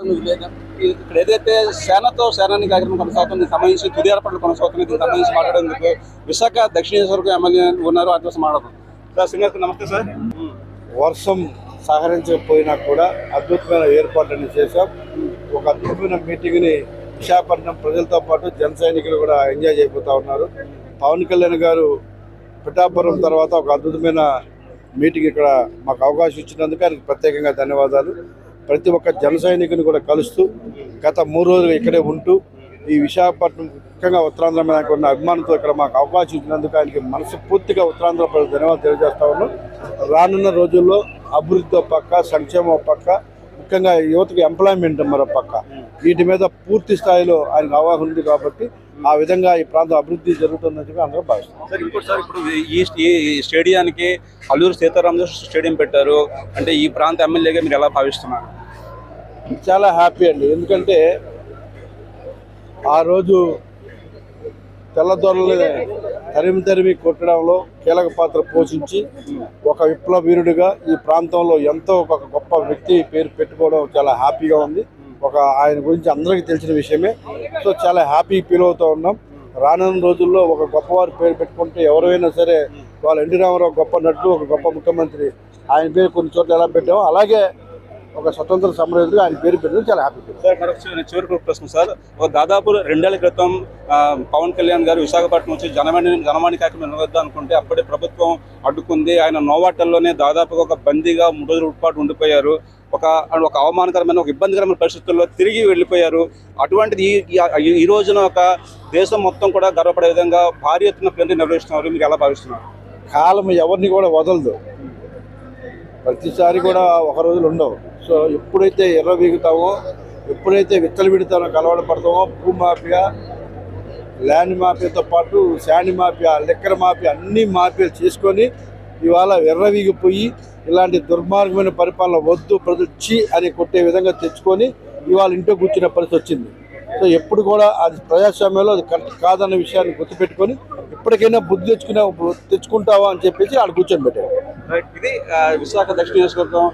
ఇక్కడ ఏదైతే సేనాని కార్యక్రమం కొనసాగుతుంది సంబంధించి తుది ఏర్పాట్లు కొనసాగుతుంది దీనికి సంబంధించి మాట్లాడేందుకు విశాఖ దక్షిణ నియోజకవర్గం ఎమ్మెల్యే ఉన్నారు ఆ కోసం మాట్లాడదాం సార్. సింగర్ నమస్తే సార్. వర్షం సహకరించకపోయినా కూడా అద్భుతమైన ఏర్పాట్లను చేశాం. ఒక అద్భుతమైన మీటింగ్ని విశాఖపట్నం ప్రజలతో పాటు జన సైనికులు కూడా ఎంజాయ్ చేయబోతా ఉన్నారు. పవన్ కళ్యాణ్ గారు పిఠాపురం తర్వాత ఒక అద్భుతమైన మీటింగ్ ఇక్కడ మాకు అవకాశం ఇచ్చినందుకు ఆయనకు ప్రత్యేకంగా ధన్యవాదాలు. ప్రతి ఒక్క జన సైనికుని కూడా కలుస్తూ గత 3 రోజులు ఇక్కడే ఉంటూ ఈ విశాఖపట్నం ముఖ్యంగా ఉత్తరాంధ్ర మీద ఉన్న అభిమానంతో ఇక్కడ మాకు అవకాశం ఇచ్చినందుకు ఆయనకి మనస్ఫూర్తిగా ఉత్తరాంధ్ర ప్రజలు ధన్యవాదాలు తెలియజేస్తా ఉన్నాం. రానున్న రోజుల్లో అభివృద్ధితో పక్క సంక్షేమం పక్క ముఖ్యంగా యువతకి ఎంప్లాయ్మెంట్ మరో పక్క వీటి మీద పూర్తి స్థాయిలో ఆయనకు అవగాహన ఉంది కాబట్టి ఆ విధంగా ఈ ప్రాంతం అభివృద్ధి జరుగుతుందని చెప్పి అందరూ భావిస్తారు. సార్ ఇంకోటి సార్, ఇప్పుడు ఈ స్టేడియానికి అల్లూరు సీతారామరాజు స్టేడియం పెట్టారు అంటే ఈ ప్రాంత ఎమ్మెల్యేగా మీరు ఎలా భావిస్తున్నారు? చాలా హ్యాపీ అండి. ఎందుకంటే ఆ రోజు తెల్లదొరలని తరిమి కొట్టడంలో కీలక పాత్ర పోషించి ఒక విప్లవ వీరుడిగా ఈ ప్రాంతంలో ఎంతో ఒక గొప్ప వ్యక్తి పేరు పెట్టుకోవడం చాలా హ్యాపీగా ఉంది. ఆయన గురించి అందరికీ తెలిసిన విషయమే. సో చాలా హ్యాపీ ఫీల్ అవుతూ ఉన్నాం. రానున్న రోజుల్లో ఒక గొప్పవారి పేరు పెట్టుకుంటే ఎవరైనా సరే వాళ్ళ ఎన్టీ రామారావు గొప్ప నటుడు, ఒక గొప్ప ముఖ్యమంత్రి, ఆయన పేరు కొన్ని చోట్ల ఎలా పెట్టామో అలాగే ఒక స్వతంత్ర సమరయోధుడిగా ఆయన పేరు పెట్టడం చాలా హ్యాపీ. సార్ మరొక చివరి ప్రశ్న సార్, దాదాపు 2 ఏళ్ల క్రితం పవన్ కళ్యాణ్ గారు విశాఖపట్నం వచ్చి జనవాణి కార్యక్రమం నిర్వహిద్దాం అనుకుంటే అప్పుడే ప్రభుత్వం అడ్డుకుంది. ఆయన నోవాటల్లోనే దాదాపుగా ఒక బందీగా 3 రోజుల పాటు ఉండిపోయారు. ఒక అవమానకరమైన ఒక ఇబ్బందికరమైన పరిస్థితుల్లో తిరిగి వెళ్ళిపోయారు. అటువంటిది ఈ రోజున ఒక దేశం మొత్తం కూడా గర్వపడే విధంగా భారీ ఎత్తున ప్లేన్ నిర్వహిస్తున్నారు. మీరు ఎలా భావిస్తున్నారు? కాలం ఎవరిని కూడా వదలదు. ప్రతిసారి కూడా ఒక రోజులు ఉండవు. సో ఎప్పుడైతే ఎర్రవీగుతామో, ఎప్పుడైతే విత్తలు కలవడ పడతామో, భూమాఫియా, ల్యాండ్ మాఫియాతో పాటు శాండ్ మాఫియా, లిక్కర్ మాఫియా అన్ని మాఫియాలు చేసుకొని ఇవాళ ఎర్రవీగిపోయి ఇలాంటి దుర్మార్గమైన పరిపాలన వద్దు ప్రజలు అని కొట్టే విధంగా తెచ్చుకొని ఇవాళ ఇంట్లో కూర్చునే పరిస్థితి వచ్చింది. సో ఎప్పుడు కూడా అది ప్రజాస్వామ్యంలో అది కరెక్ట్ కాదన్న విషయాన్ని గుర్తుపెట్టుకొని ఇప్పటికైనా బుద్ధి తెచ్చుకుంటావా అని చెప్పేసి ఆడ కూర్చొని పెట్టారు. ఇది విశాఖ దక్షిణ నియోజకవర్గం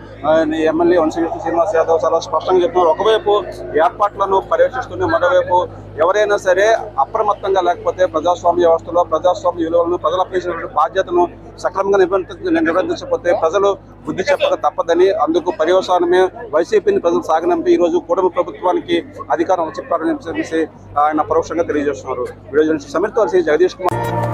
ఎమ్మెల్యే వంశీకృష్ణ శ్రీనివాస్ యాదవ్ చాలా స్పష్టంగా చెప్తున్నారు. ఒకవైపు ఏర్పాట్లను పర్యవేక్షిస్తూనే మరోవైపు ఎవరైనా సరే అప్రమత్తంగా లేకపోతే ప్రజాస్వామ్య వ్యవస్థలో ప్రజాస్వామ్య విలువలను ప్రజలపై బాధ్యతను సక్రమంగా నిర్వర్తించకపోతే ప్రజలు బుద్ధి చెప్పక తప్పదని, అందుకు పర్యవసానమే వైసీపీని ప్రజలు సాగనంపి ఈరోజు కూటమి ప్రభుత్వానికి అధికారం చెప్పారని చెప్పేసి ఆయన పరోక్షంగా తెలియజేస్తున్నారు. వీడియో సమీర్తో జగదీష్ కుమార్.